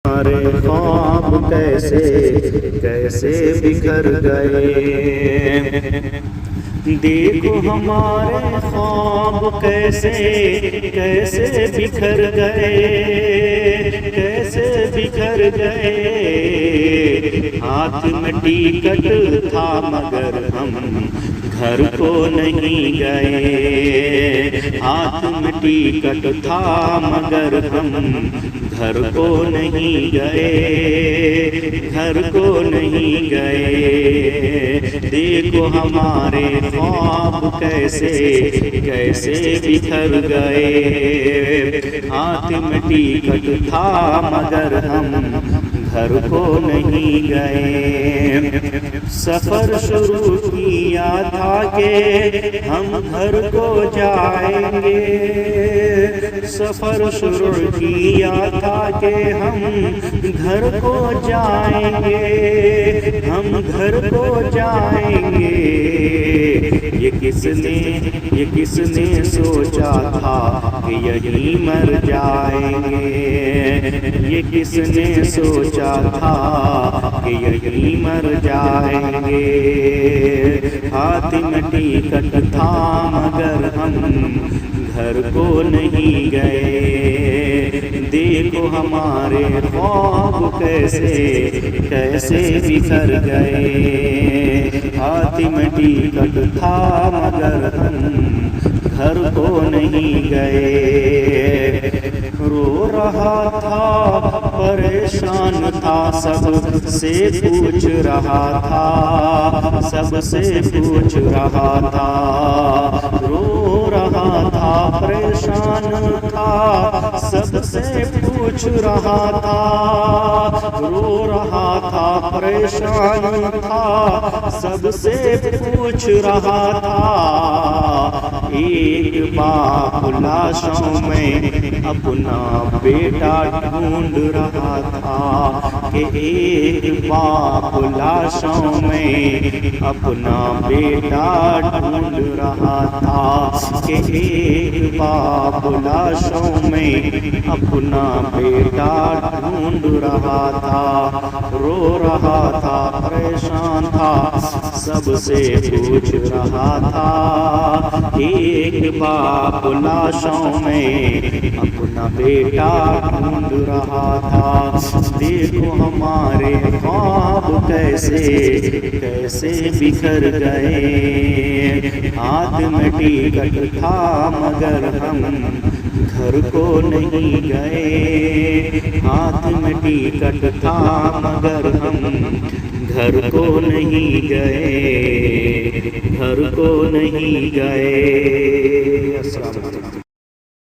ہمارے خواب کیسے کیسے بکھر گئے، دیکھو ہمارے خواب کیسے کیسے بکھر گئے، کیسے بکھر گئے۔ ہاتھ میں ٹکٹ تھا مگر ہم گھر کو نہیں گئے، ہاتھ میں ٹکٹ تھا مگر ہم گھر کو نہیں گئے، گھر کو نہیں گئے۔ دیکھو ہمارے خواب کیسے کیسے بکھر گئے، ہاتھ میں ٹکٹ تھا مگر ہم گھر کو نہیں گئے۔ سفر شروع کیا تھا کہ ہم گھر کو جائیں گے، سفر شروع کیا تھا کہ ہم گھر کو جائیں گے، ہم گھر کو جائیں گے۔ یہ کس نے سوچا تھا کہ یہیں مر جائیں گے، یہ کس نے سوچا تھا کہ یہیں مر جائیں گے۔ ہاتھ میں ٹکٹ تھا مگر ہم گھر کو نہیں گئے، دیکھو ہمارے خواب کیسے کیسے بکھر گئے۔ ہاتھ میں ٹکٹ تھا مگر ہم گھر کو نہیں گئے۔ رو رہا تھا پریشان تھا، سب سے پوچھ رہا تھا، سب سے پوچھ رہا تھا۔ رو رہا تھا پریشان تھا، سب سے پوچھ رہا تھا، رو رہا تھا پریشان تھا، سب سے پوچھ رہا تھا۔ ایک باپ لاشوں میں اپنا بیٹا ڈھونڈ رہا تھا، کہ ایک باپ لاشوں میں اپنا بیٹا ڈھونڈ رہا تھا، کہ ایک باپ لاشوں میں اپنا بیٹا ڈھونڈ رہا تھا۔ رو رہا تھا پریشان تھا، سب سے پوچھ رہا تھا، ایک باپ لاشوں میں اپنا بیٹا ڈھونڈ رہا تھا۔ دیکھو ہمارے خواب کیسے کیسے بکھر گئے، ہاتھ میں ٹکٹ تھا مگر ہم گھر کو نہیں گئے، ہاتھ میں ٹکٹ تھا مگر ہم گھر کو نہیں گئے، گھر کو نہیں گئے۔ السلام علیکم۔